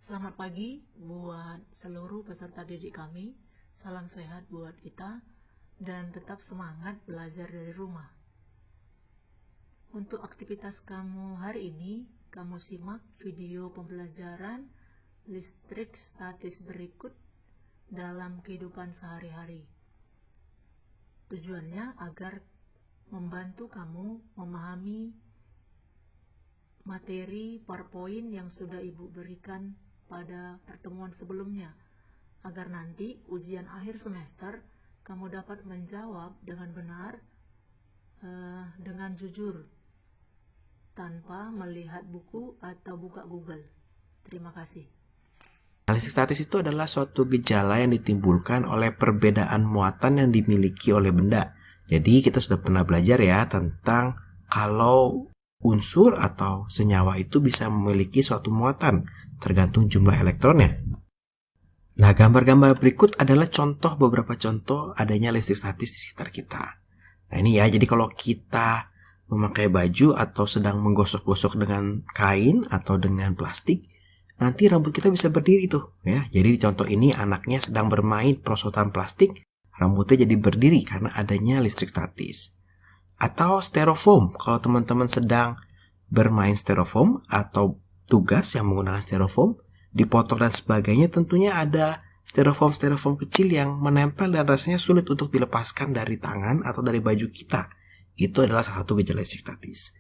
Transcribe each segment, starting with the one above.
Selamat pagi buat seluruh peserta didik kami. Salam sehat buat kita dan tetap semangat belajar dari rumah. Untuk aktivitas kamu hari ini, kamu simak video pembelajaran listrik statis berikut dalam kehidupan sehari-hari. Tujuannya agar membantu kamu memahami materi PowerPoint yang sudah Ibu berikan pada pertemuan sebelumnya, agar nanti ujian akhir semester kamu dapat menjawab dengan benar, dengan jujur, tanpa melihat buku atau buka Google. Terima kasih. Analisis statis itu adalah suatu gejala yang ditimbulkan oleh perbedaan muatan yang dimiliki oleh benda. Jadi kita sudah pernah belajar ya tentang kalau unsur atau senyawa itu bisa memiliki suatu muatan tergantung jumlah elektronnya. Nah, gambar-gambar berikut adalah beberapa contoh adanya listrik statis di sekitar kita. Nah, ini ya, jadi kalau kita memakai baju atau sedang menggosok-gosok dengan kain atau dengan plastik, nanti rambut kita bisa berdiri tuh ya. Jadi di contoh ini anaknya sedang bermain perosotan plastik, rambutnya jadi berdiri karena adanya listrik statis. Atau styrofoam, kalau teman-teman sedang bermain styrofoam atau tugas yang menggunakan styrofoam, dipotong dan sebagainya, tentunya ada styrofoam kecil yang menempel dan rasanya sulit untuk dilepaskan dari tangan atau dari baju kita. Itu adalah salah satu gejala listrik statis.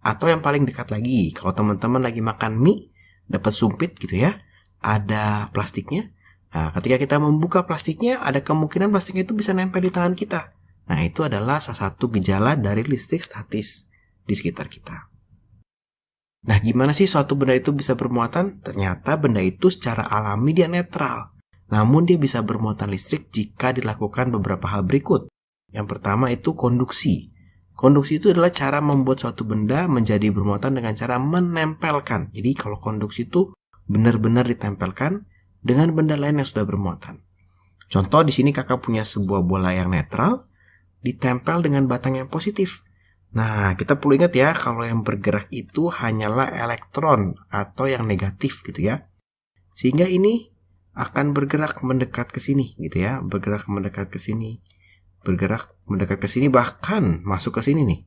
Atau yang paling dekat lagi, kalau teman-teman lagi makan mie, dapat sumpit gitu ya, ada plastiknya. Nah, ketika kita membuka plastiknya, ada kemungkinan plastiknya itu bisa nempel di tangan kita. Nah, itu adalah salah satu gejala dari listrik statis di sekitar kita. Nah, gimana sih suatu benda itu bisa bermuatan? Ternyata benda itu secara alami dia netral. Namun dia bisa bermuatan listrik jika dilakukan beberapa hal berikut. Yang pertama itu konduksi. Konduksi itu adalah cara membuat suatu benda menjadi bermuatan dengan cara menempelkan. Jadi kalau konduksi itu benar-benar ditempelkan dengan benda lain yang sudah bermuatan. Contoh di sini kakak punya sebuah bola yang netral ditempel dengan batang yang positif. Nah, kita perlu ingat ya, kalau yang bergerak itu hanyalah elektron atau yang negatif gitu ya. Sehingga ini akan bergerak mendekat ke sini gitu ya, bergerak mendekat ke sini, bergerak mendekat ke sini, bahkan masuk ke sini nih.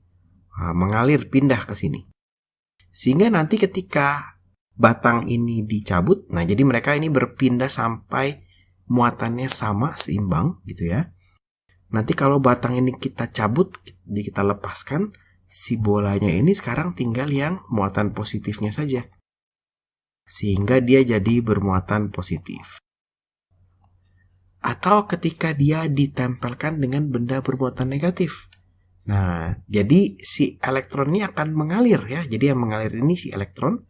Nah, mengalir pindah ke sini. Sehingga nanti ketika batang ini dicabut, nah jadi mereka ini berpindah sampai muatannya sama, seimbang gitu ya. Nanti kalau batang ini kita cabut, kita lepaskan, si bolanya ini sekarang tinggal yang muatan positifnya saja. Sehingga dia jadi bermuatan positif. Atau ketika dia ditempelkan dengan benda bermuatan negatif. Nah, jadi si elektron ini akan mengalir ya. Jadi yang mengalir ini si elektron.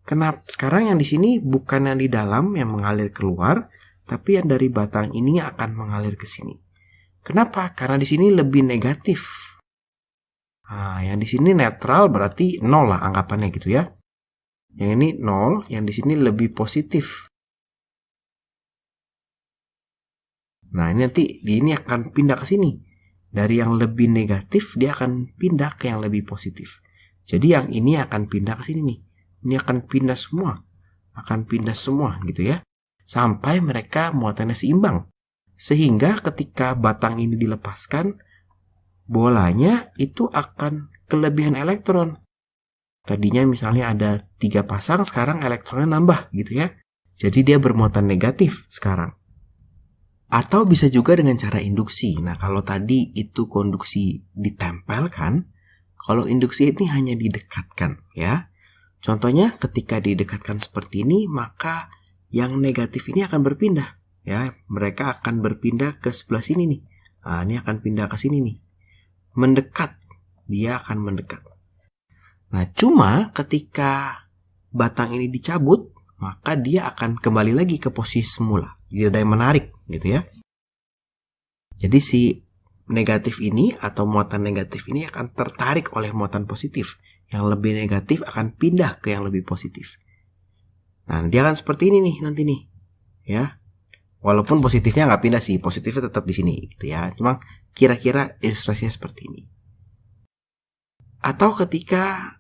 Kenapa sekarang yang di sini bukan yang di dalam yang mengalir keluar, tapi yang dari batang ini akan mengalir ke sini. Kenapa? Karena di sini lebih negatif. Nah, yang di sini netral berarti 0 lah anggapannya gitu ya. Yang ini 0, yang di sini lebih positif. Nah, ini nanti ini akan pindah ke sini. Dari yang lebih negatif dia akan pindah ke yang lebih positif. Jadi yang ini akan pindah ke sini nih. Ini akan pindah semua. Akan pindah semua gitu ya. Sampai mereka muatannya seimbang. Sehingga ketika batang ini dilepaskan, bolanya itu akan kelebihan elektron. Tadinya misalnya ada 3 pasang, sekarang elektronnya nambah gitu ya. Jadi dia bermuatan negatif sekarang. Atau bisa juga dengan cara induksi. Nah, kalau tadi itu konduksi ditempelkan, kalau induksi ini hanya didekatkan ya. Contohnya ketika didekatkan seperti ini, maka yang negatif ini akan berpindah. Ya, mereka akan berpindah ke sebelah sini nih. Nah, ini akan pindah ke sini nih. Mendekat. Dia akan mendekat. Nah, cuma ketika batang ini dicabut, maka dia akan kembali lagi ke posisi semula. Jadi ada yang menarik gitu ya. Jadi si negatif ini atau muatan negatif ini akan tertarik oleh muatan positif. Yang lebih negatif akan pindah ke yang lebih positif. Nah, dia akan seperti ini nih nanti nih. Ya. Walaupun positifnya nggak pindah sih, positifnya tetap di sini gitu ya. Cuma kira-kira ilustrasinya seperti ini. Atau ketika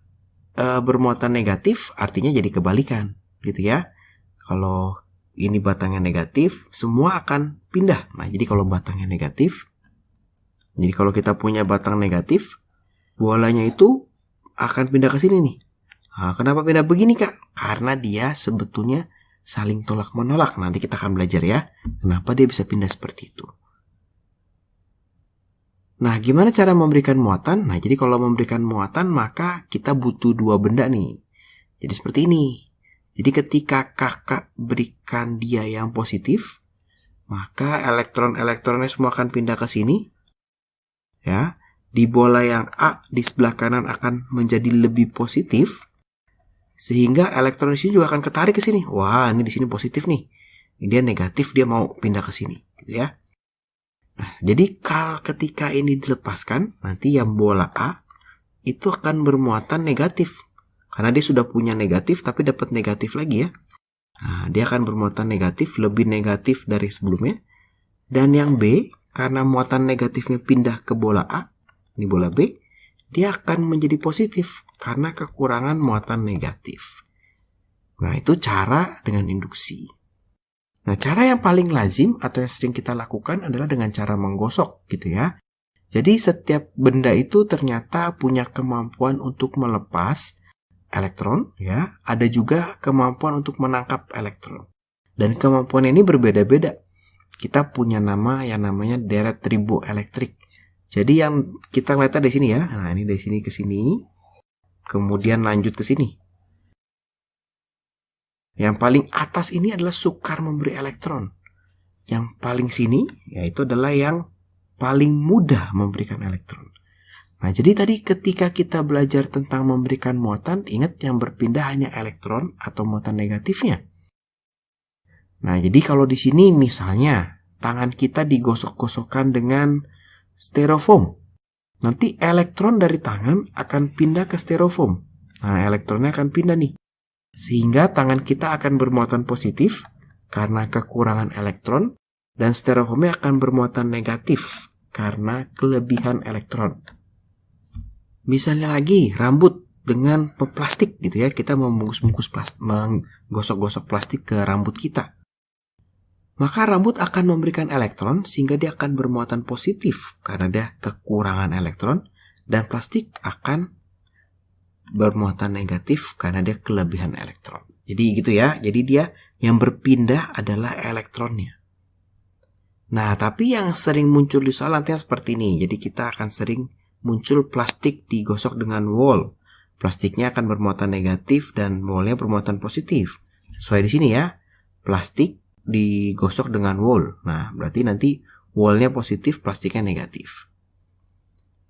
bermuatan negatif, artinya jadi kebalikan gitu ya. Kalau ini batangnya negatif, semua akan pindah. Nah, jadi kalau batangnya negatif, jadi kalau kita punya batang negatif, bolanya itu akan pindah ke sini nih. Nah, kenapa pindah begini, Kak? Karena dia sebetulnya saling tolak-menolak. Nanti kita akan belajar ya, kenapa dia bisa pindah seperti itu. Nah, gimana cara memberikan muatan? Nah, jadi kalau memberikan muatan, maka kita butuh dua benda nih. Jadi seperti ini. Jadi ketika kakak berikan dia yang positif, maka elektron-elektronnya semua akan pindah ke sini. Ya, di bola yang A di sebelah kanan akan menjadi lebih positif, sehingga elektron di sini juga akan ketarik ke sini. Wah, ini di sini positif nih. Ini dia negatif, dia mau pindah ke sini, gitu ya. Nah, jadi ketika ini dilepaskan, nanti yang bola A itu akan bermuatan negatif. Karena dia sudah punya negatif tapi dapat negatif lagi ya. Nah, dia akan bermuatan negatif, lebih negatif dari sebelumnya. Dan yang B, karena muatan negatifnya pindah ke bola A, ini bola B, dia akan menjadi positif karena kekurangan muatan negatif. Nah, itu cara dengan induksi. Nah, cara yang paling lazim atau yang sering kita lakukan adalah dengan cara menggosok gitu ya. Jadi setiap benda itu ternyata punya kemampuan untuk melepas elektron ya, ada juga kemampuan untuk menangkap elektron. Dan kemampuan ini berbeda-beda. Kita punya nama yang namanya deret triboelektrik. Jadi yang kita lihat di sini ya. Nah, ini dari sini ke sini. Kemudian lanjut ke sini. Yang paling atas ini adalah sukar memberi elektron. Yang paling sini yaitu adalah yang paling mudah memberikan elektron. Nah, jadi tadi ketika kita belajar tentang memberikan muatan, ingat yang berpindah hanya elektron atau muatan negatifnya. Nah, jadi kalau di sini misalnya tangan kita digosok-gosokkan dengan styrofoam. Nanti elektron dari tangan akan pindah ke styrofoam. Nah, elektronnya akan pindah nih. Sehingga tangan kita akan bermuatan positif karena kekurangan elektron, dan styrofoamnya akan bermuatan negatif karena kelebihan elektron. Misalnya lagi rambut dengan plastik gitu ya, kita membungkus-bungkus plastik, menggosok-gosok plastik ke rambut kita. Maka rambut akan memberikan elektron sehingga dia akan bermuatan positif karena dia kekurangan elektron, dan plastik akan bermuatan negatif karena dia kelebihan elektron. Jadi gitu ya, jadi dia yang berpindah adalah elektronnya. Nah, tapi yang sering muncul di soal nanti seperti ini. Jadi kita akan sering muncul plastik digosok dengan wol. Plastiknya akan bermuatan negatif dan wolnya bermuatan positif. Sesuai di sini ya. Plastik digosok dengan wol. Nah, berarti nanti wolnya positif, plastiknya negatif.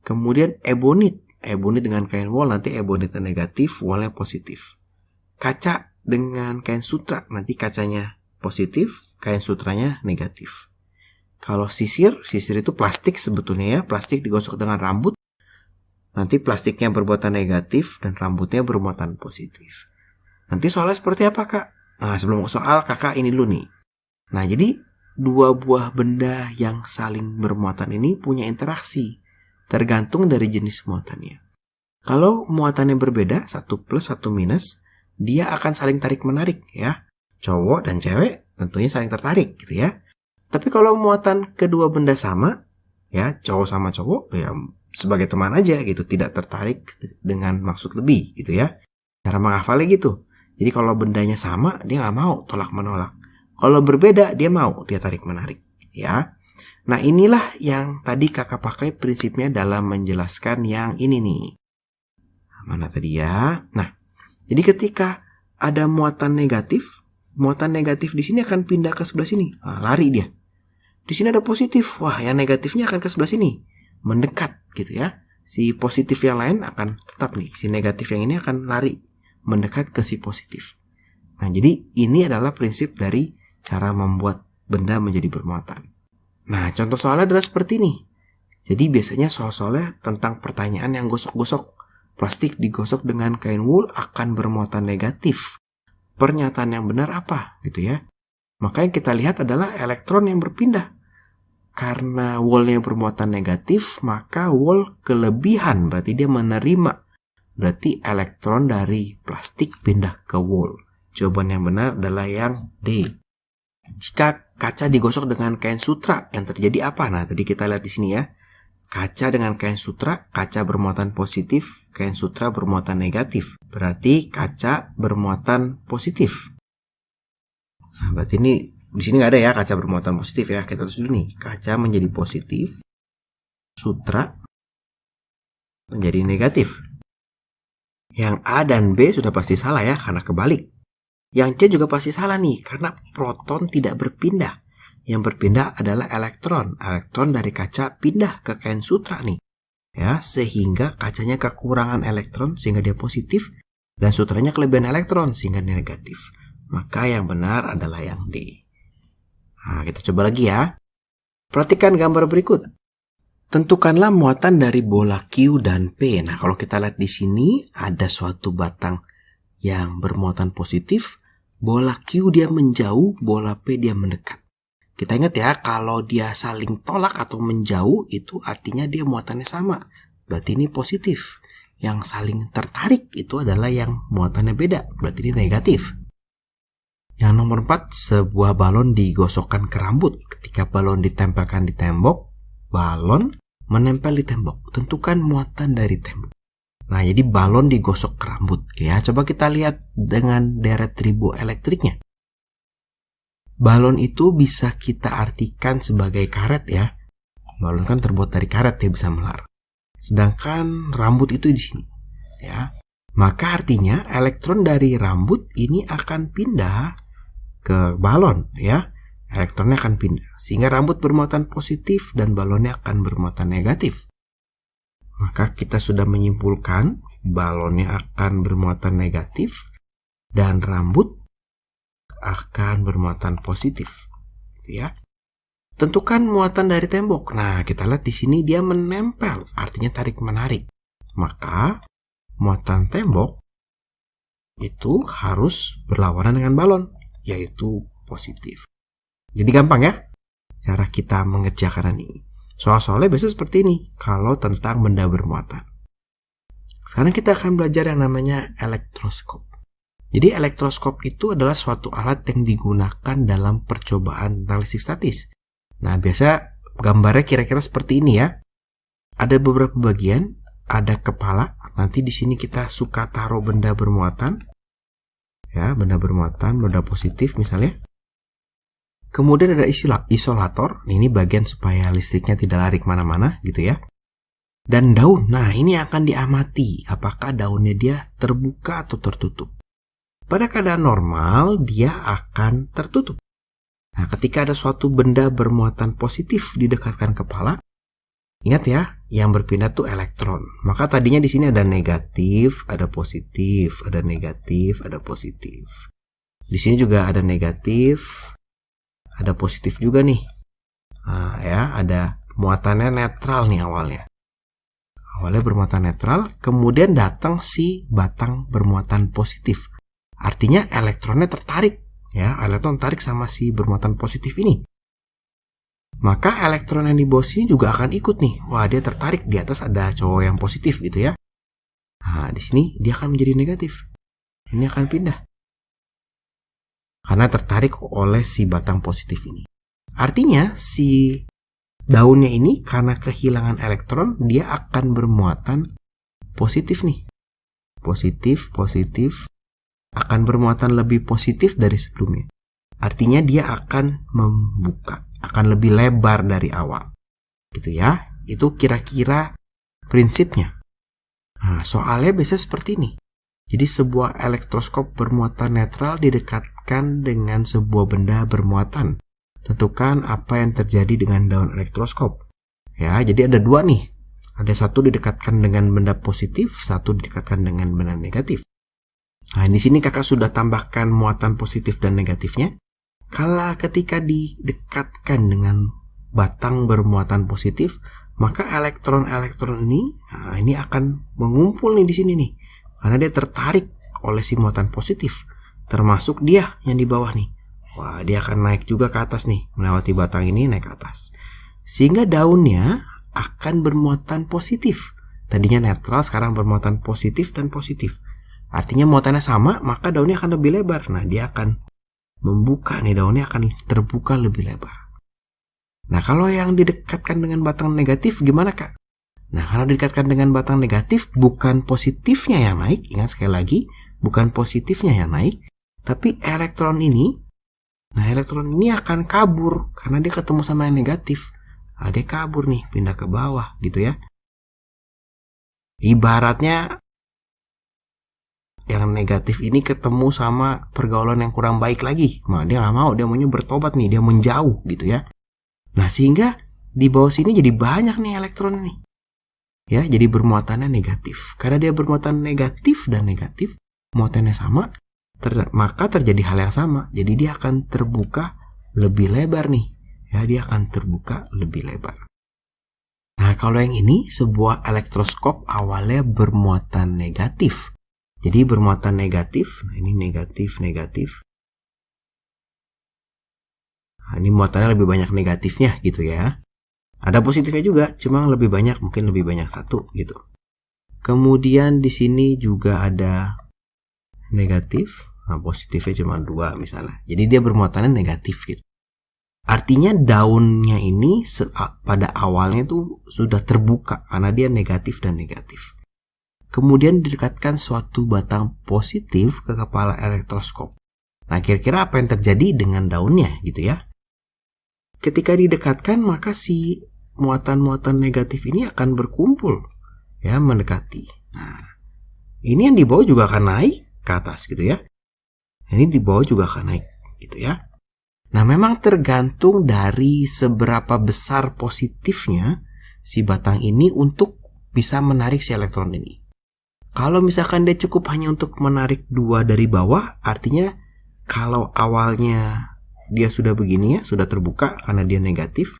Kemudian ebonit. Ebonit dengan kain wol, nanti ebonitnya negatif, wolnya positif. Kaca dengan kain sutra, nanti kacanya positif, kain sutranya negatif. Kalau sisir itu plastik sebetulnya ya. Plastik digosok dengan rambut, nanti plastiknya bermuatan negatif dan rambutnya bermuatan positif. Nanti soalnya seperti apa, Kak? Nah, sebelum soal, kakak ini dulu nih. Nah, jadi dua buah benda yang saling bermuatan ini punya interaksi, tergantung dari jenis muatannya. Kalau muatannya berbeda, satu plus, satu minus, dia akan saling tarik-menarik ya. Cowok dan cewek tentunya saling tertarik gitu ya. Tapi kalau muatan kedua benda sama, ya cowok sama cowok, ya sebagai teman aja gitu, tidak tertarik dengan maksud lebih gitu ya. Cara menghafalnya gitu. Jadi kalau bendanya sama, dia nggak mau tolak menolak. Kalau berbeda, dia mau, dia tarik menarik ya. Nah, inilah yang tadi kakak pakai prinsipnya dalam menjelaskan yang ini nih. Mana tadi ya? Nah, jadi ketika ada muatan negatif di sini akan pindah ke sebelah sini. Nah, lari dia. Di sini ada positif. Wah, yang negatifnya akan ke sebelah sini. Mendekat gitu ya. Si positif yang lain akan tetap nih. Si negatif yang ini akan lari. Mendekat ke si positif. Nah, jadi ini adalah prinsip dari cara membuat benda menjadi bermuatan. Nah, contoh soalnya adalah seperti ini. Jadi biasanya soal-soalnya tentang pertanyaan yang gosok-gosok. Plastik digosok dengan kain wool akan bermuatan negatif. Pernyataan yang benar apa? Gitu ya. Maka yang kita lihat adalah elektron yang berpindah. Karena woolnya bermuatan negatif, maka wool kelebihan, berarti dia menerima. Berarti elektron dari plastik pindah ke wool. Jawaban yang benar adalah yang D. Jika kaca digosok dengan kain sutra, yang terjadi apa? Nah, tadi kita lihat di sini ya. Kaca dengan kain sutra, kaca bermuatan positif, kain sutra bermuatan negatif. Berarti kaca bermuatan positif. Nah, berarti ini di sini nggak ada ya kaca bermuatan positif ya. Kita tulis dulu nih, kaca menjadi positif, sutra menjadi negatif. Yang A dan B sudah pasti salah ya, karena kebalik. Yang C juga pasti salah nih, karena proton tidak berpindah. Yang berpindah adalah elektron. Elektron dari kaca pindah ke kain sutra nih. Ya, sehingga kacanya kekurangan elektron sehingga dia positif, dan sutranya kelebihan elektron sehingga dia negatif. Maka yang benar adalah yang D. Nah, kita coba lagi ya. Perhatikan gambar berikut. Tentukanlah muatan dari bola Q dan P. Nah, kalau kita lihat di sini ada suatu batang yang bermuatan positif, bola Q dia menjauh, bola P dia mendekat. Kita ingat ya, kalau dia saling tolak atau menjauh, itu artinya dia muatannya sama. Berarti ini positif. Yang saling tertarik itu adalah yang muatannya beda. Berarti ini negatif. Yang nomor 4, sebuah balon digosokkan ke rambut. Ketika balon ditempelkan di tembok, balon menempel di tembok. Tentukan muatan dari tembok. Nah, jadi balon digosok ke rambut. Ya, coba kita lihat dengan deret triboelektriknya. Balon itu bisa kita artikan sebagai karet ya. Balon kan terbuat dari karet, dia bisa melar. Sedangkan rambut itu di sini. Ya. Maka artinya elektron dari rambut ini akan pindah ke balon ya. Elektronnya akan pindah. Sehingga rambut bermuatan positif dan balonnya akan bermuatan negatif. Maka kita sudah menyimpulkan balonnya akan bermuatan negatif dan rambut akan bermuatan positif. Ya. Tentukan muatan dari tembok. Nah, kita lihat di sini dia menempel, artinya tarik-menarik. Maka muatan tembok itu harus berlawanan dengan balon, yaitu positif. Jadi gampang ya cara kita mengerjakan ini. Soal-soalnya biasanya seperti ini kalau tentang benda bermuatan. Sekarang kita akan belajar yang namanya elektroskop. Jadi elektroskop itu adalah suatu alat yang digunakan dalam percobaan analisis statis. Nah, biasa gambarnya kira-kira seperti ini ya. Ada beberapa bagian, ada kepala. Nanti di sini kita suka taruh benda bermuatan. Ya, benda bermuatan, benda positif misalnya. Kemudian ada isolator, ini bagian supaya listriknya tidak lari kemana-mana gitu ya. Dan daun, nah ini akan diamati apakah daunnya dia terbuka atau tertutup. Pada keadaan normal dia akan tertutup. Nah, ketika ada suatu benda bermuatan positif didekatkan kepala, ingat ya, yang berpindah tuh elektron. Maka tadinya di sini ada negatif, ada positif, ada negatif, ada positif. Di sini juga ada negatif, ada positif juga nih. Nah, ya, ada muatannya netral nih awalnya. Awalnya bermuatan netral, kemudian datang si batang bermuatan positif. Artinya elektronnya tertarik, ya, elektron tertarik sama si bermuatan positif ini. Maka elektron yang di bawah sini juga akan ikut nih. Wah, dia tertarik, di atas ada cowok yang positif gitu ya. Nah, di sini dia akan menjadi negatif. Ini akan pindah. Karena tertarik oleh si batang positif ini. Artinya si daunnya ini karena kehilangan elektron, dia akan bermuatan positif nih. Positif, positif. Akan bermuatan lebih positif dari sebelumnya. Artinya dia akan membuka. Akan lebih lebar dari awal. Gitu ya. Itu kira-kira prinsipnya. Nah, soalnya biasanya seperti ini. Jadi sebuah elektroskop bermuatan netral didekatkan dengan sebuah benda bermuatan. Tentukan apa yang terjadi dengan daun elektroskop. Ya, jadi ada dua nih. Ada satu didekatkan dengan benda positif, satu didekatkan dengan benda negatif. Nah, di sini kakak sudah tambahkan muatan positif dan negatifnya. Kalau ketika didekatkan dengan batang bermuatan positif, maka elektron-elektron ini akan mengumpul nih di sini nih. Karena dia tertarik oleh si muatan positif. Termasuk dia yang di bawah nih. Wah, dia akan naik juga ke atas nih. Melewati batang ini naik ke atas. Sehingga daunnya akan bermuatan positif. Tadinya netral, sekarang bermuatan positif dan positif. Artinya muatannya sama, maka daunnya akan lebih lebar. Nah, dia akan membuka nih, daunnya akan terbuka lebih lebar. Nah, kalau yang didekatkan dengan batang negatif gimana, Kak? Nah, karena didekatkan dengan batang negatif, bukan positifnya yang naik, ingat sekali lagi, bukan positifnya yang naik, tapi elektron ini akan kabur karena dia ketemu sama yang negatif. Nah, dia kabur nih, pindah ke bawah gitu ya. Ibaratnya yang negatif ini ketemu sama pergaulan yang kurang baik lagi. Nah, dia nggak mau, dia maunya bertobat nih, dia menjauh gitu ya. Nah, sehingga di bawah sini jadi banyak nih elektron nih. Ya, jadi bermuatannya negatif. Karena dia bermuatan negatif dan negatif, muatannya sama, maka terjadi hal yang sama. Jadi dia akan terbuka lebih lebar nih. Ya, dia akan terbuka lebih lebar. Nah, kalau yang ini sebuah elektroskop awalnya bermuatan negatif. Jadi bermuatan negatif, nah ini negatif. Nah, ini muatannya lebih banyak negatifnya gitu ya. Ada positifnya juga, cuma lebih banyak, mungkin lebih banyak satu gitu. Kemudian di sini juga ada negatif, nah positifnya cuma 2 misalnya. Jadi dia bermuatannya negatif gitu. Artinya daunnya ini pada awalnya tuh sudah terbuka karena dia negatif dan negatif. Kemudian didekatkan suatu batang positif ke kepala elektroskop. Nah, kira-kira apa yang terjadi dengan daunnya gitu ya? Ketika didekatkan, maka si muatan-muatan negatif ini akan berkumpul ya, mendekati. Nah, ini yang di bawah juga akan naik ke atas gitu ya. Ini di bawah juga akan naik gitu ya. Nah, memang tergantung dari seberapa besar positifnya si batang ini untuk bisa menarik si elektron ini. Kalau misalkan dia cukup hanya untuk menarik 2 dari bawah, artinya kalau awalnya dia sudah begini ya, sudah terbuka karena dia negatif.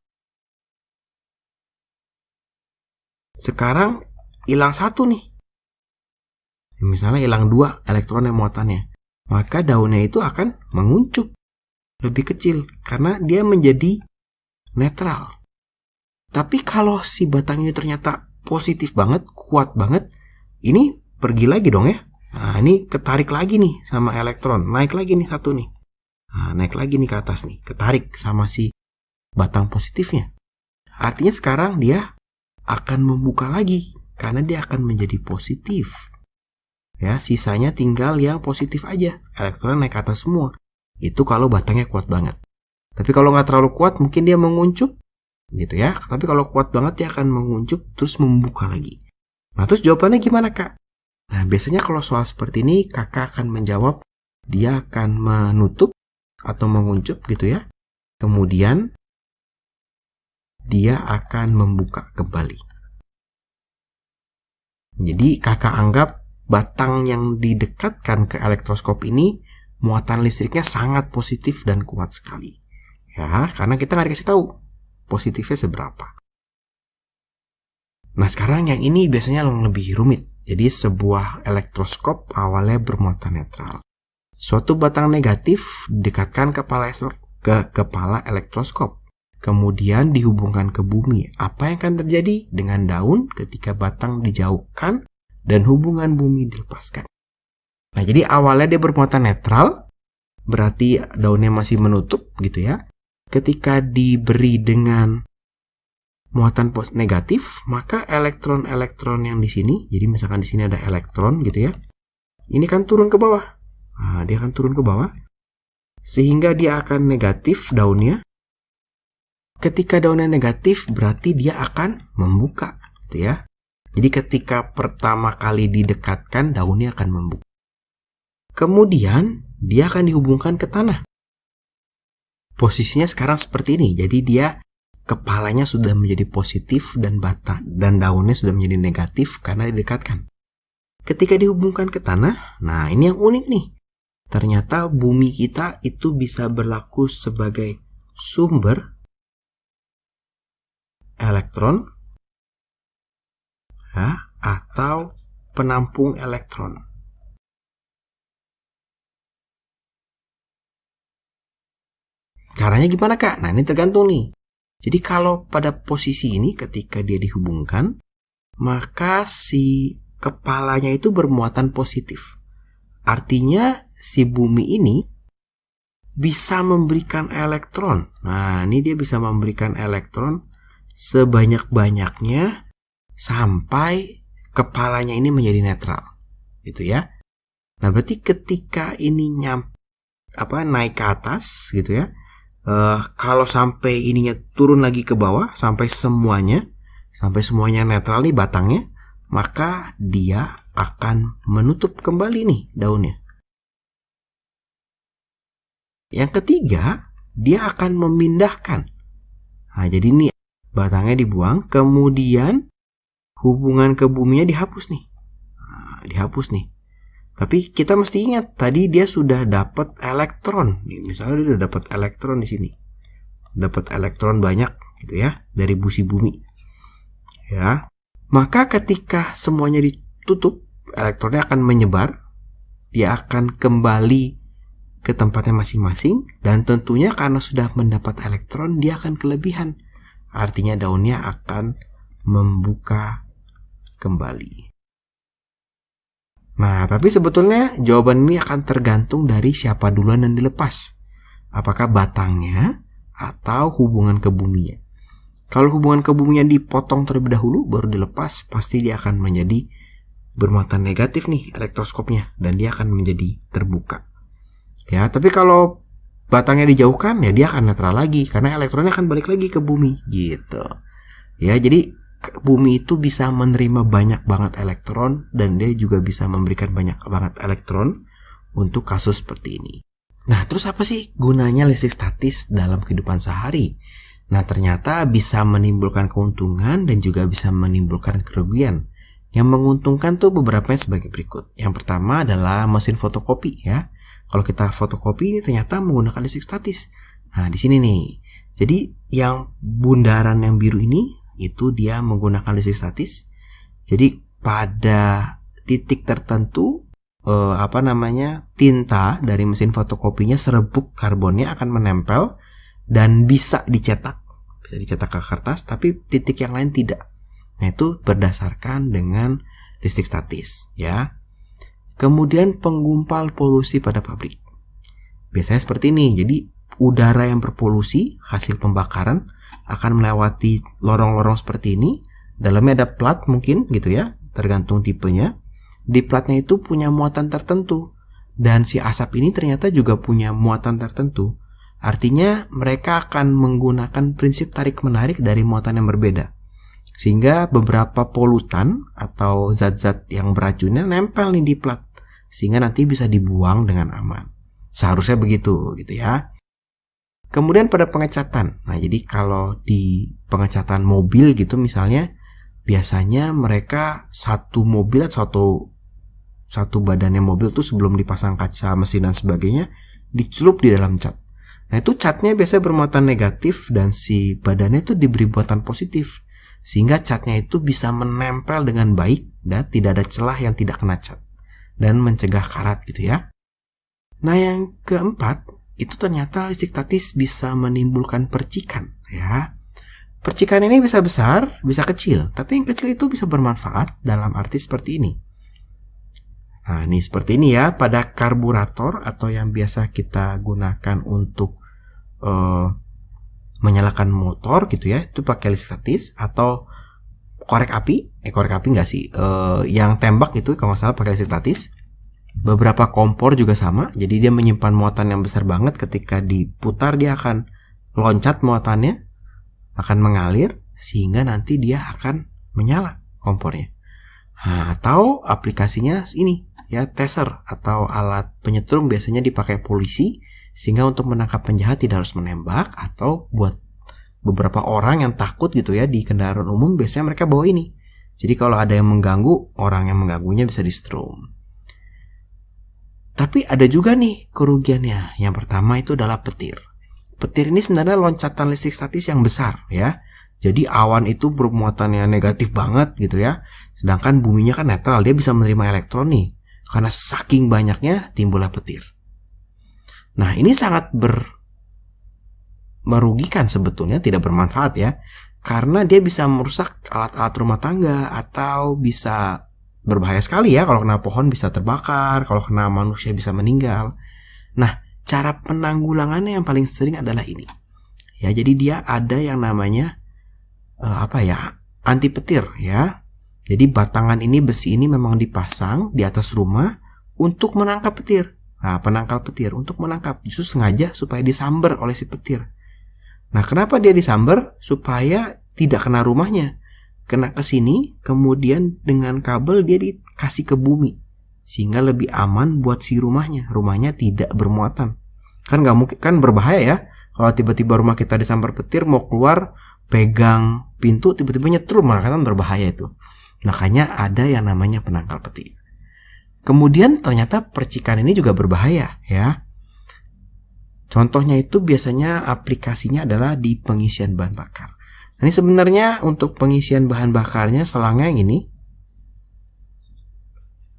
Sekarang hilang 1 nih. Misalnya hilang 2 elektron yang muatannya. Maka daunnya itu akan menguncup lebih kecil karena dia menjadi netral. Tapi kalau si batang ini ternyata positif banget, kuat banget, ini pergi lagi dong ya. Nah, ini ketarik lagi nih sama elektron, naik lagi nih 1 nih. Nah, naik lagi nih ke atas nih, ketarik sama si batang positifnya. Artinya sekarang dia akan membuka lagi karena dia akan menjadi positif. Ya, sisanya tinggal yang positif aja, elektron naik ke atas semua. Itu kalau batangnya kuat banget. Tapi kalau nggak terlalu kuat, mungkin dia menguncup gitu ya. Tapi kalau kuat banget dia akan menguncup terus membuka lagi. Nah, terus jawabannya gimana, Kak? Nah, biasanya kalau soal seperti ini, kakak akan menjawab dia akan menutup atau menguncup gitu ya. Kemudian dia akan membuka kembali. Jadi kakak anggap batang yang didekatkan ke elektroskop ini muatan listriknya sangat positif dan kuat sekali. Ya, karena kita nggak dikasih tahu positifnya seberapa. Nah, sekarang yang ini biasanya lebih rumit. Jadi sebuah elektroskop awalnya bermuatan netral. Suatu batang negatif didekatkan ke kepala elektroskop. Kemudian dihubungkan ke bumi. Apa yang akan terjadi dengan daun ketika batang dijauhkan dan hubungan bumi dilepaskan? Nah, jadi awalnya dia bermuatan netral, berarti daunnya masih menutup gitu ya. Ketika diberi dengan muatan negatif, maka elektron-elektron yang di sini, jadi misalkan di sini ada elektron gitu ya, ini kan turun ke bawah. Nah, dia akan turun ke bawah, sehingga dia akan negatif daunnya. Ketika daunnya negatif, berarti dia akan membuka gitu ya. Jadi ketika pertama kali didekatkan, daunnya akan membuka. Kemudian dia akan dihubungkan ke tanah. Posisinya sekarang seperti ini, jadi dia kepalanya sudah menjadi positif dan daunnya sudah menjadi negatif karena didekatkan. Ketika dihubungkan ke tanah, nah ini yang unik nih. Ternyata bumi kita itu bisa berlaku sebagai sumber elektron ya, atau penampung elektron. Caranya gimana, Kak? Nah, ini tergantung nih. Jadi kalau pada posisi ini ketika dia dihubungkan, maka si kepalanya itu bermuatan positif. Artinya si bumi ini bisa memberikan elektron. Nah, ini dia bisa memberikan elektron sebanyak-banyaknya sampai kepalanya ini menjadi netral. Gitu ya. Nah, berarti ketika ini naik ke atas gitu ya. Kalau sampai ininya turun lagi ke bawah sampai semuanya netral nih batangnya, maka dia akan menutup kembali nih daunnya. Yang ketiga, dia akan memindahkan. Nah, jadi ini batangnya dibuang, kemudian hubungan ke buminya dihapus nih. Tapi kita mesti ingat, tadi dia sudah dapat elektron. Misalnya dia sudah dapat elektron di sini. Dapat elektron banyak gitu ya, dari busi bumi. Ya. Maka ketika semuanya ditutup, elektronnya akan menyebar. Dia akan kembali ke tempatnya masing-masing, dan tentunya karena sudah mendapat elektron, dia akan kelebihan. Artinya daunnya akan membuka kembali. Nah, tapi sebetulnya jawaban ini akan tergantung dari siapa duluan yang dilepas. Apakah batangnya atau hubungan ke buminya. Kalau hubungan ke buminya dipotong terlebih dahulu baru dilepas, pasti dia akan menjadi bermuatan negatif nih elektroskopnya, dan dia akan menjadi terbuka. Ya, tapi kalau batangnya dijauhkan, ya dia akan netral lagi karena elektronnya akan balik lagi ke bumi gitu. Ya, jadi bumi itu bisa menerima banyak banget elektron, dan dia juga bisa memberikan banyak banget elektron untuk kasus seperti ini. Nah, terus apa sih gunanya listrik statis dalam kehidupan sehari? Nah, ternyata bisa menimbulkan keuntungan dan juga bisa menimbulkan kerugian. Yang menguntungkan tuh beberapa sebagai berikut. Yang pertama adalah mesin fotokopi ya. Kalau kita fotokopi ini ternyata menggunakan listrik statis. Nah, di sini nih. Jadi yang bundaran yang biru ini itu dia menggunakan listrik statis. Jadi pada titik tertentu tinta dari mesin fotokopinya, serbuk karbonnya akan menempel dan bisa dicetak ke kertas, tapi titik yang lain tidak. Nah, itu berdasarkan dengan listrik statis ya. Kemudian penggumpal polusi pada pabrik. Biasanya seperti ini. Jadi udara yang berpolusi hasil pembakaran akan melewati lorong-lorong seperti ini. Dalamnya ada plat mungkin gitu ya, tergantung tipenya. Di platnya itu punya muatan tertentu, dan si asap ini ternyata juga punya muatan tertentu. Artinya mereka akan menggunakan prinsip tarik-menarik dari muatan yang berbeda, sehingga beberapa polutan atau zat-zat yang beracunnya nempel nih di plat, sehingga nanti bisa dibuang dengan aman. Seharusnya begitu gitu ya. Kemudian pada pengecatan. Nah, jadi kalau di pengecatan mobil gitu misalnya, biasanya mereka satu mobil atau satu badannya mobil tuh sebelum dipasang kaca mesin dan sebagainya dicelup di dalam cat. Nah, itu catnya biasanya bermuatan negatif dan si badannya itu diberi muatan positif, sehingga catnya itu bisa menempel dengan baik dan tidak ada celah yang tidak kena cat dan mencegah karat gitu ya. Nah, yang keempat, itu ternyata listrik statis bisa menimbulkan percikan ya. Percikan ini bisa besar, bisa kecil, tapi yang kecil itu bisa bermanfaat dalam arti seperti ini. Nah, ini seperti ini ya, pada karburator atau yang biasa kita gunakan untuk menyalakan motor gitu ya, itu pakai listrik statis. Atau korek api nggak sih, yang tembak itu kalau nggak salah pakai listrik statis. Beberapa kompor juga sama, jadi dia menyimpan muatan yang besar banget. Ketika diputar dia akan loncat muatannya, akan mengalir sehingga nanti dia akan menyala kompornya. Nah, atau aplikasinya ini ya, taser atau alat penyetrum, biasanya dipakai polisi sehingga untuk menangkap penjahat tidak harus menembak. Atau buat beberapa orang yang takut gitu ya di kendaraan umum, biasanya mereka bawa ini. Jadi kalau ada yang mengganggu, orang yang mengganggunya bisa di-strum. Tapi ada juga nih kerugiannya. Yang pertama itu adalah petir. Petir ini sebenarnya loncatan listrik statis yang besar ya. Jadi awan itu bermuatannya negatif banget gitu ya. Sedangkan buminya kan netral, dia bisa menerima elektron nih. Karena saking banyaknya timbullah petir. Nah, ini sangat merugikan sebetulnya, tidak bermanfaat ya. Karena dia bisa merusak alat-alat rumah tangga atau bisa berbahaya sekali ya. Kalau kena pohon bisa terbakar, kalau kena manusia bisa meninggal. Nah, cara penanggulangannya yang paling sering adalah ini. Ya, jadi dia ada yang namanya anti petir ya. Jadi batangan ini, besi ini memang dipasang di atas rumah untuk menangkap petir. Nah, penangkal petir untuk menangkap, justru sengaja supaya disamber oleh si petir. Nah, kenapa dia disamber? Supaya tidak kena rumahnya. Kena ke sini, kemudian dengan kabel dia dikasih ke bumi. Sehingga lebih aman buat si rumahnya. Rumahnya tidak bermuatan. Kan nggak mungkin, kan berbahaya ya. Kalau tiba-tiba rumah kita disambar petir, mau keluar, pegang pintu, tiba-tiba nyetrum, maka kan berbahaya itu. Makanya ada yang namanya penangkal petir. Kemudian ternyata percikan ini juga berbahaya ya. Contohnya itu biasanya aplikasinya adalah di pengisian bahan bakar. Ini sebenarnya untuk pengisian bahan bakarnya selangnya yang ini.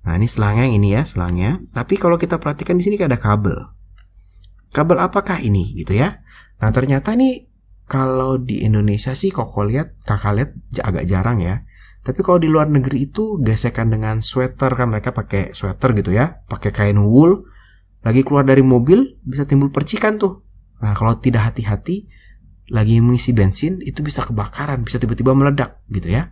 Nah, ini selangnya yang ini ya, selangnya. Tapi kalau kita perhatikan di sini ada kabel. Kabel apakah ini gitu ya? Nah, ternyata nih kalau di Indonesia sih kakak lihat agak jarang ya. Tapi kalau di luar negeri itu gesekan dengan sweater, kan mereka pakai sweater gitu ya, pakai kain wool. Lagi keluar dari mobil bisa timbul percikan tuh. Nah, kalau tidak hati-hati lagi mengisi bensin itu bisa kebakaran, bisa tiba-tiba meledak gitu ya.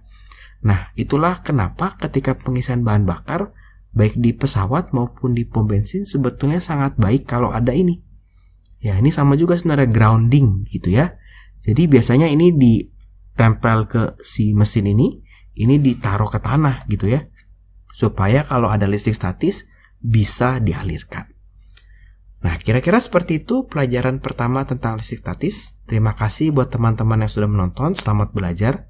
Nah, itulah kenapa ketika pengisian bahan bakar baik di pesawat maupun di pom bensin sebetulnya sangat baik kalau ada ini. Ya, ini sama juga sebenarnya grounding gitu ya. Jadi biasanya ini ditempel ke si mesin ini ditaruh ke tanah gitu ya. Supaya kalau ada listrik statis bisa dialirkan. Nah, kira-kira seperti itu pelajaran pertama tentang listrik statis. Terima kasih buat teman-teman yang sudah menonton. Selamat belajar.